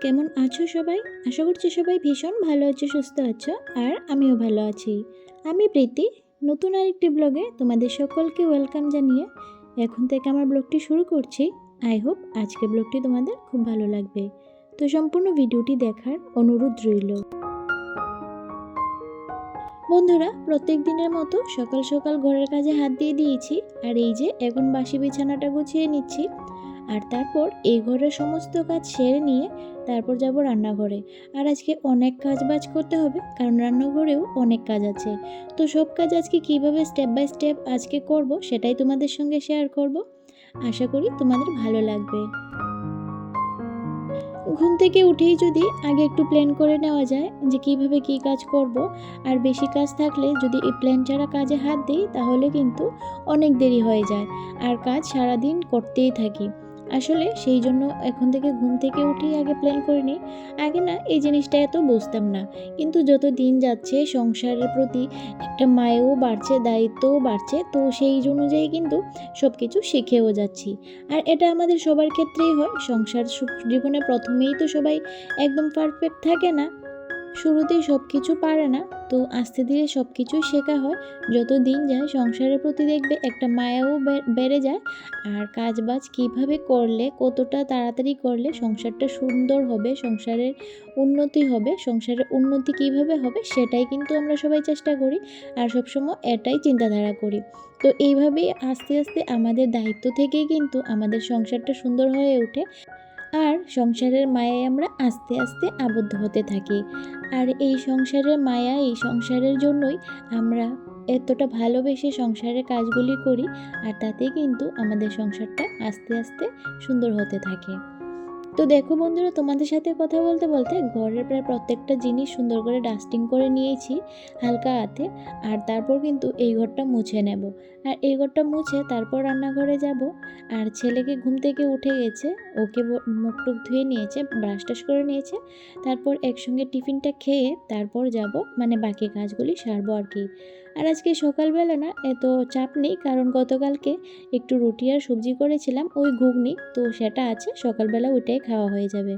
কেমন আছো সবাই? আশা করছি সবাই ভীষণ ভালো আছো, সুস্থ আছো, আর আমিও ভালো আছি। আমি প্রীতি, নতুন আরেকটি ব্লগে তোমাদের সকলকে ওয়েলকাম জানিয়ে এখন থেকে আমার ব্লগটি শুরু করছি। আই হোপ আজকে ব্লগটি তোমাদের খুব ভালো লাগবে। তো সম্পূর্ণ ভিডিওটি দেখার অনুরোধ রইল। বন্ধুরা, প্রত্যেক দিনের মতো সকাল সকাল ঘরের কাজে হাত দিয়ে দিয়েছি, আর এই যে এখন বাসি বিছানাটা গুছিয়ে নিচ্ছি। আর তারপর এই ঘরের সমস্ত কাজ সেরে নিয়ে তারপর যাব রান্নাঘরে। আর আজকে অনেক কাজ বাজ করতে হবে, কারণ রান্নাঘরেও অনেক কাজ আছে। তো সব কাজ আজকে কিভাবে স্টেপ বাই স্টেপ আজকে করব সেটাই তোমাদের সঙ্গে শেয়ার করব। আশা করি তোমাদের ভালো লাগবে। ঘুম থেকে উঠেই যদি আগে একটু প্ল্যান করে নেওয়া যায় যে কিভাবে কি কাজ করব, আর বেশি কাজ থাকলে যদি এই প্ল্যান ছাড়া কাজে হাত দিই তাহলে কিন্তু অনেক দেরি হয়ে যায়, আর কাজ সারাদিন করতেই থাকি। আসলে সেই জন্য এখন থেকে ঘুম থেকে উঠেই আগে প্ল্যান করে নিই। আগে না এই জিনিসটা এত বুঝতাম না, কিন্তু যত দিন যাচ্ছে সংসারের প্রতি একটা মায়াও বাড়ছে, দায়িত্বও বাড়ছে, তো সেই অনুযায়ী কিন্তু সব কিছু শিখেও যাচ্ছি। আর এটা আমাদের সবার ক্ষেত্রেই হয়। সংসার জীবনে প্রথমেই তো সবাই একদম পারফেক্ট থাকে না, শুরুতেই সব কিছু পারে না। তো আস্তে ধীরে সব কিছুই শেখা হয়। যত দিন যায় সংসারের প্রতি দেখবে একটা মায়াও বেড়ে যায়। আর কাজ বাজ কীভাবে করলে, কতটা তাড়াতাড়ি করলে সংসারটা সুন্দর হবে, সংসারের উন্নতি হবে, সংসারের উন্নতি কীভাবে হবে সেটাই কিন্তু আমরা সবাই চেষ্টা করি, আর সবসময় এটাই চিন্তাধারা করি। তো এইভাবেই আস্তে আস্তে আমাদের দায়িত্ব থেকেই কিন্তু আমাদের সংসারটা সুন্দর হয়ে ওঠে, আর সংসারের মায়ায় আমরা আস্তে আস্তে আবদ্ধ হতে থাকি। আর এই সংসারের মায়া, এই সংসারের জন্যই আমরা এতটা ভালোবেসে সংসারের কাজগুলি করি, আর তাতে কিন্তু আমাদের সংসারটা আস্তে আস্তে সুন্দর হতে থাকে। তো দেখো বন্ধুরা, তোমাদের সাথে কথা বলতে বলতে ঘরের প্রায় প্রত্যেকটা জিনিস সুন্দর করে ডাস্টিং করে নিয়েছি হালকা হাতে। আর তারপর কিন্তু এই ঘরটা মুছে নেব, আর এই ঘরটা মুছে তারপর রান্নাঘরে যাব। আর ছেলেকে ঘুম থেকে উঠে গেছে, ওকে মুখ টুক ধুয়ে নিয়েছে, ব্রাশ টাশ করে নিয়েছে, তারপর একসঙ্গে টিফিনটা খেয়ে তারপর যাব, মানে বাকি কাজগুলি সারবো আর কি। আর আজকে সকালবেলা না এত চাপ নেই, কারণ গতকালকে একটু রুটি আর সবজি করেছিলাম, ওই ঘুগনি, তো সেটা আছে, সকালবেলা ওইটাই খাওয়া হয়ে যাবে।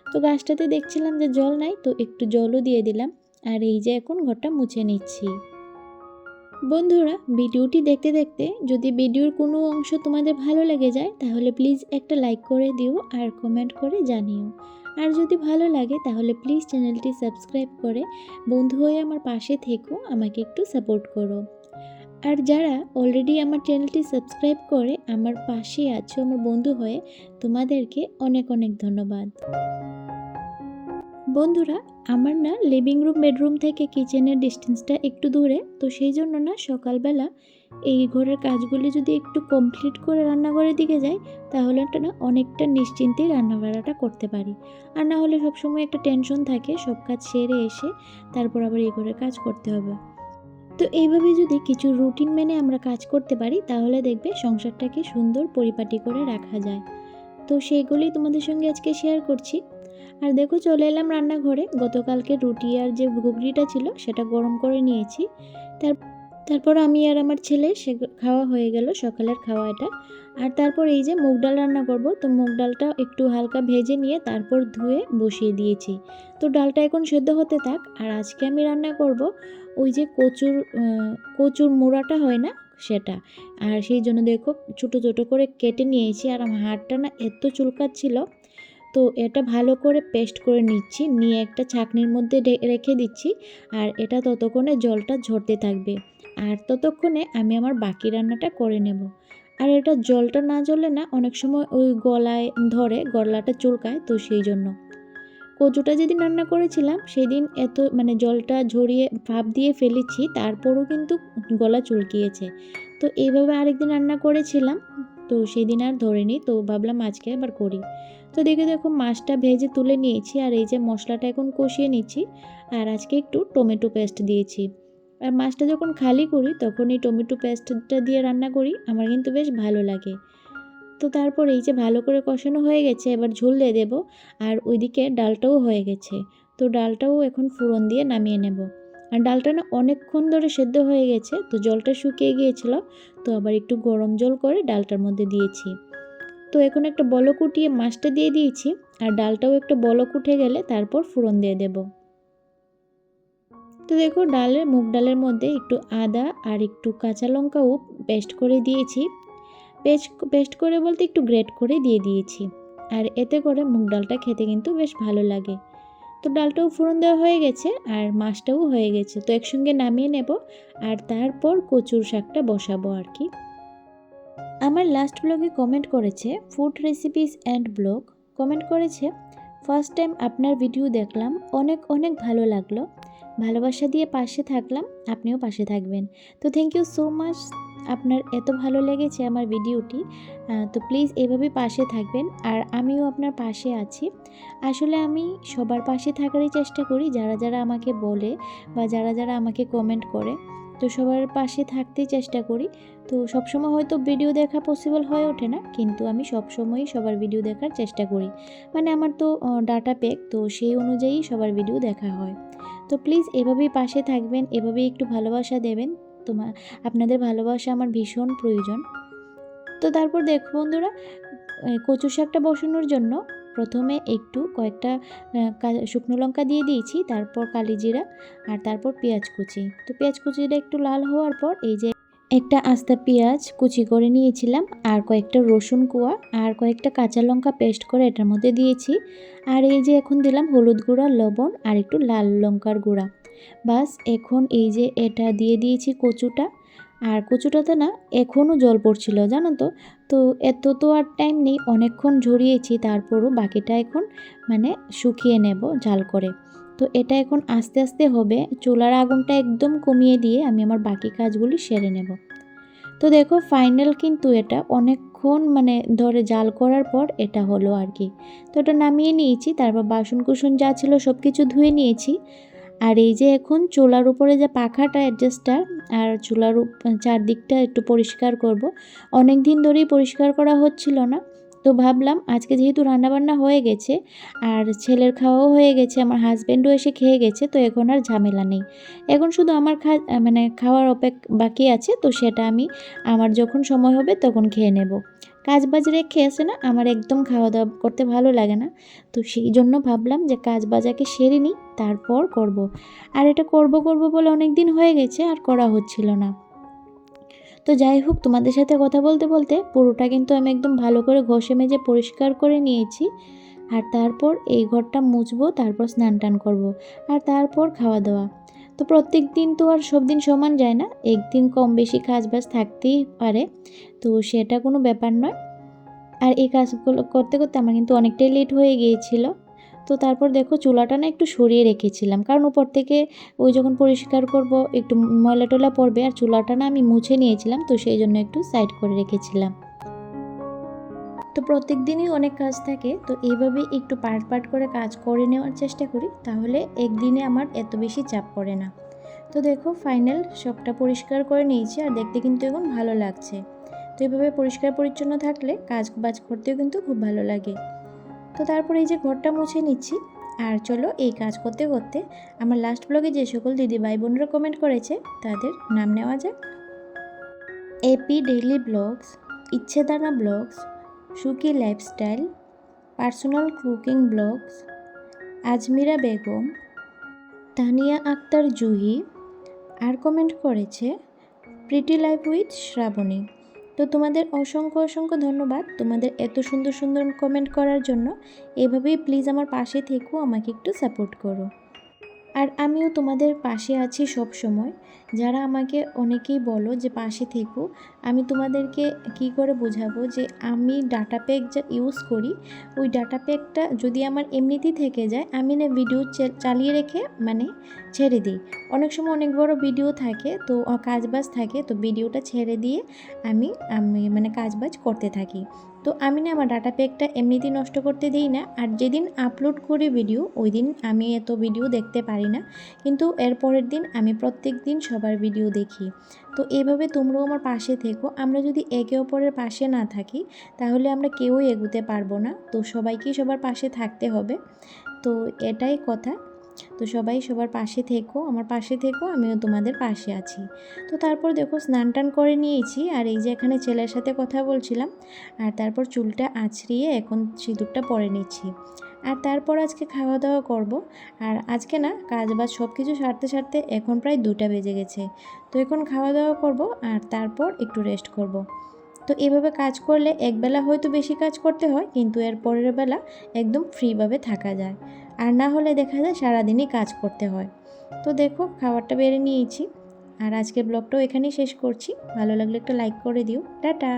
তো গাছটাতে দেখছিলাম যে জল নাই, তো একটু জলও দিয়ে দিলাম। আর এই যে এখন ঘরটা মুছে নিচ্ছি। বন্ধুরা, ভিডিওটি দেখতে দেখতে যদি ভিডিওর কোনো অংশ তোমাদের ভালো লেগে যায় তাহলে প্লিজ একটা লাইক করে দিও, আর কমেন্ট করে জানিও। আর যদি ভালো লাগে তাহলে প্লিজ চ্যানেলটি সাবস্ক্রাইব করে বন্ধু হয়ে আমার পাশে থেকো, আমাকে একটু সাপোর্ট করো। আর যারা অলরেডি আমার চ্যানেলটি সাবস্ক্রাইব করে আমার পাশে আছো আমার বন্ধু হয়ে, তোমাদেরকে অনেক অনেক ধন্যবাদ। বন্ধুরা, আমার না লিভিং রুম বেডরুম থেকে কিচেনের ডিস্টেন্সটা একটু দূরে, তো সেই জন্য না সকালবেলা এই ঘরের কাজগুলি যদি একটু কমপ্লিট করে রান্নাঘরের দিকে যাই তাহলে একটা না অনেকটা নিশ্চিন্তেই রান্নাবাড়াটা করতে পারি। আর না হলে সবসময় একটা টেনশন থাকে, সব কাজ সেরে এসে তারপর আবার এই ঘরের কাজ করতে হবে। তো এইভাবে যদি কিছু রুটিন মেনে আমরা কাজ করতে পারি তাহলে দেখবে সংসারটাকে সুন্দর পরিপাটি করে রাখা যায়। তো সেইগুলি তোমাদের সঙ্গে আজকে শেয়ার করছি। আর দেখো, চলে এলাম রান্নাঘরে। গতকালকে রুটি আর যে ঘুগনিটা ছিল সেটা গরম করে নিয়েছি। তারপর আমি আর আমার ছেলে সে খাওয়া হয়ে গেল, সকালের খাওয়া এটা। আর তারপর এই যে মুগ ডাল রান্না করব, তো মুগ ডালটা একটু হালকা ভেজে নিয়ে তারপর ধুয়ে বসিয়ে দিয়েছি। তো ডালটা এখন সেদ্ধ হতে থাক। আর আজকে আমি রান্না করব ওই যে কচুর মোড়াটা হয় না সেটা। আর সেই জন্য দেখো ছোটো ছোটো করে কেটে নিয়েছি, আর আমার হাতটা না এত চুলকাচ্ছিল। তো এটা ভালো করে পেস্ট করে নিচ্ছি, নিয়ে একটা ছাঁকনির মধ্যে রেখে দিচ্ছি। আর এটা ততক্ষণে জলটা ঝরতে থাকবে, আর ততক্ষণে আমি আমার বাকি রান্নাটা করে নেব। আর এটা জলটা না জ্বললে না অনেক সময় ওই গলায় ধরে, গলাটা চুলকায়, তো সেই জন্য। কচুটা যেদিন রান্না করেছিলাম সেদিন এত মানে জলটা ঝরিয়ে ভাপ দিয়ে ফেলেছি, তারপরও কিন্তু গলা চুলকিয়েছে। তো এইভাবে আরেকদিন রান্না করেছিলাম, তো সেদিন আর ধরেনি, তো ভাবলাম আজকে আবার করি। তো দেখো মাছটা ভেজে তুলে নিয়েছি, আর এই যে মশলাটা এখন কষিয়ে নিচ্ছি। আর আজকে একটু টমেটো পেস্ট দিয়েছি। আর মাছটা যখন খালি করি তখন এই টমেটো পেস্টটা দিয়ে রান্না করি, আমার কিন্তু বেশ ভালো লাগে। তো তারপর এই যে ভালো করে কষানো হয়ে গেছে, এবার ঝোল দিয়ে দেবো। আর ওইদিকে ডালটাও হয়ে গেছে, তো ডালটাও এখন ফোড়ন দিয়ে নামিয়ে নেব। আর ডালটা না অনেকক্ষণ ধরে সেদ্ধ হয়ে গেছে, তো জলটা শুকিয়ে গিয়েছিল, তো আবার একটু গরম জল করে ডালটার মধ্যে দিয়েছি। তো এখন একটা বলক উঠিয়ে মাছটা দিয়ে দিয়েছি। আর ডালটাও একটু বলক উঠে গেলে তারপর ফোড়ন দিয়ে দেব। তো দেখো মুগ ডালের মধ্যে একটু আদা আর একটু কাঁচা লঙ্কাও পেস্ট করে দিয়েছি। পেস্ট করে বলতে একটু গ্রেট করে দিয়ে দিয়েছি। আর এতে করে মুগ ডালটা খেতে কিন্তু বেশ ভালো লাগে। তো ডালটাও ফোড়ন দেওয়া হয়ে গেছে আর মাছটাও হয়ে গেছে, তো একসঙ্গে নামিয়ে নেব আর তারপর কচুর শাকটা বসাবো আর কি। আমার লাস্ট ব্লগে কমেন্ট করেছে food recipes and blog, comment করেছে ফার্স্ট টাইম আপনার ভিডিও দেখলাম, অনেক অনেক ভালো লাগলো, ভালোবাসা দিয়ে পাশে থাকলাম, আপনিও পাশে থাকবেন। তো থ্যাংক ইউ সো মাচ, আপনার এত ভালো লেগেছে আমার ভিডিওটি। তো প্লিজ এভাবেই পাশে থাকবেন আর আমিও আপনার পাশে আছি। আসলে আমি সবার পাশে থাকারই চেষ্টা করি, যারা যারা আমাকে বলে বা যারা যারা আমাকে কমেন্ট করে, তো সবার পাশে থাকতেই চেষ্টা করি। তো সবসময় হয়তো ভিডিও দেখা পসিবল হয়ে ওঠে না, কিন্তু আমি সবসময়ই সবার ভিডিও দেখার চেষ্টা করি। মানে আমার তো ডাটা প্যাক, তো সেই অনুযায়ী সবার ভিডিও দেখা হয়। তো প্লিজ এভাবেই পাশে থাকবেন, এভাবেই একটু ভালোবাসা দেবেন। আপনাদের ভালোবাসা আমার ভীষণ প্রয়োজন। তো তারপর দেখো বন্ধুরা, কচু শাকটা বসানোর জন্য প্রথমে একটু কয়েকটা শুকনো লঙ্কা দিয়ে দিয়েছি, তারপর কালিজিরা আর তারপর পেঁয়াজ কুচি। তো পেঁয়াজ কুচিটা একটু লাল হওয়ার পর এই যে একটা আস্তা পেঁয়াজ কুচি করে নিয়েছিলাম আর কয়েকটা রসুন কোয়া আর কয়েকটা কাঁচা লঙ্কা পেস্ট করে এটার মধ্যে দিয়েছি। আর এই যে এখন দিলাম হলুদ গুঁড়া, লবণ আর একটু লাল লঙ্কার গুঁড়া। বাস এখন এই যে এটা দিয়ে দিয়েছি কচুটা। আর কচুটাতে না এখনও জল পড়ছিল জানো তো। তো এত তো আর টাইম নেই, অনেকক্ষণ ঝরিয়েছি, তারপরও বাকিটা এখন মানে শুকিয়ে নেব জাল করে। তো এটা এখন আস্তে আস্তে হবে, চুলার আগুনটা একদম কমিয়ে দিয়ে আমি আমার বাকি কাজগুলি সেরে নেব। তো দেখো ফাইনাল কিন্তু এটা অনেকক্ষণ মানে ধরে জাল করার পর এটা হলো আর কি। তো এটা নামিয়ে নিয়েছি, তারপর বাসন কুসন যা ছিল সব কিছু ধুয়ে নিয়েছি। আর এই যে এখন চুলার উপরে যে পাখাটা অ্যাডজাস্টার আর চুলার চারদিকটা একটু পরিষ্কার করব। অনেক দিন ধরেই পরিষ্কার করা হচ্ছিল না, তো ভাবলাম আজকে যেহেতু রান্নাবান্না হয়ে গেছে আর ছেলের খাওয়াও হয়ে গেছে, আমার হাজব্যান্ডও এসে খেয়ে গেছে, তো এখন আর ঝামেলা নেই। এখন শুধু আমার মানে খাওয়ার বাকি আছে, তো সেটা আমি আমার যখন সময় হবে তখন খেয়ে নেব। কাজ বাজ রেখে আসে না আমার একদম খাওয়া দাওয়া করতে ভালো লাগে না। তো সেই জন্য ভাবলাম যে কাজ বাজাকে সেরে নিই তারপর করব। আর এটা করব বলে অনেক দিন হয়ে গেছে আর করা হচ্ছিল না। তো যাই হোক, তোমাদের সাথে কথা বলতে বলতে পুরোটা কিন্তু আমি একদম ভালো করে ঘষে মেজে পরিষ্কার করে নিয়েছি। আর তারপর এই ঘরটা মুছবো, তারপর স্নান টান করবো আর তারপর খাওয়া দাওয়া। তো প্রত্যেক দিন তো আর সব দিন সমান যায় না, একদিন কম বেশি কাজ বাজ থাকতেই পারে, তো সেটা কোনো ব্যাপার নয়। আর এই কাজগুলো করতে করতে আমার কিন্তু অনেকটাই লেট হয়ে গিয়েছিল। তো তারপর দেখো চুলাটা না একটু সরিয়ে রেখেছিলাম, কারণ উপর থেকে ওই যখন পরিষ্কার করব একটু ময়লা টলা পড়বে, আর চুলাটা না আমি মুছে নিয়েছিলাম, তো সেই জন্য একটু সাইড করে রেখেছিলাম। তো প্রত্যেক দিনই অনেক কাজ থাকে, তো এইভাবে একটু পার্ট করে কাজ করে নেওয়ার চেষ্টা করি, তাহলে একদিনে আমার এত বেশি চাপ পড়ে না। তো দেখো ফাইনাল সবটা পরিষ্কার করে নিয়েছি আর দেখতে কিন্তু এখন ভালো লাগছে। তো এইভাবে পরিষ্কার পরিচ্ছন্ন থাকলে কাজ বাজ করতেও কিন্তু খুব ভালো লাগে। তো তারপর এই যে ঘরটা মুছে নিচ্ছি। আর চলো এই কাজ করতে করতে আমার লাস্ট ব্লগে যে সকল দিদি ভাই বোনরা কমেন্ট করেছে তাদের নাম নেওয়া যাক। AP daily blogs, Icchedana blogs, Suki lifestyle, personal cooking blogs, Azmira Begum, Tania Akter Juhi, আর কমেন্ট করেছে প্রিটি লাইফ উইথ শ্রাবণী। তো তোমাদের অসংখ্য ধন্যবাদ তোমাদের এত সুন্দর সুন্দর কমেন্ট করার জন্য। এভাবেই প্লিজ আমার পাশে থেকো, আমাকে একটু সাপোর্ট করো। আর আমিও তোমাদের পাশে আছি সব সময়। যারা আমাকে অনেকেই বলো যে পাশে থেকো, আমি তোমাদেরকে কি করে বোঝাবো যে আমি ডাটা প্যাক যা ইউজ করি, ওই ডাটা প্যাকটা যদি আমার এমনিতেই থেকে যায়, আমি না ভিডিও চালিয়ে রেখে মানে ছেড়ে দিই। অনেক সময় অনেক বড় ভিডিও থাকে, তো কাজবাজ থাকে, তো ভিডিওটা ছেড়ে দিয়ে আমি মানে কাজবাজ করতে থাকি। তো আমি না আমার ডাটা প্যাকটা এমনিতেই নষ্ট করতে দিই না। আর যেদিন আপলোড করি ভিডিও, ওই দিন আমি এত ভিডিও দেখতে পারি না, কিন্তু এর পরের দিন আমি প্রত্যেক দিন সবার ভিডিও দেখি। তো এইভাবে তোমরাও আমার পাশে থেকো। আমরা যদি একে অপরের পাশে না থাকি তাহলে আমরা কেউই এগোতে পারবো না। তো সবাইকেই সবার পাশে থাকতে হবে, তো এটাই কথা। তো সবাই সবার পাশে থেকো, আমার পাশে থেকো, আমিও তোমাদের পাশে আছি। তো তারপর দেখো স্নান টান করে নিয়েছি, আর এই যে এখানে ছেলের সাথে কথা বলছিলাম, আর তারপর চুলটা আঁচড়িয়ে এখন সিঁদুরটা পরে নিচ্ছি। আর তারপর আজকে খাওয়া দাওয়া করব। আর আজকে না কাজ বাজ সব কিছু সারতে সারতে এখন প্রায় 2টা বেজে গেছে। তো এখন খাওয়া দাওয়া করব আর তারপর একটু রেস্ট করব। তো এভাবে কাজ করলে একবেলা হয়তো বেশি কাজ করতে হয়, কিন্তু এর পরের বেলা একদম ফ্রিভাবে থাকা যায়। আর না হলে দেখা যায় সারাদিনই কাজ করতে হয়। তো দেখো খাবারটা বেড়ে নিয়েছি। আর আজকের ব্লগটাও এখানেই শেষ করছি। ভালো লাগলে একটা লাইক করে দিও। টাটা।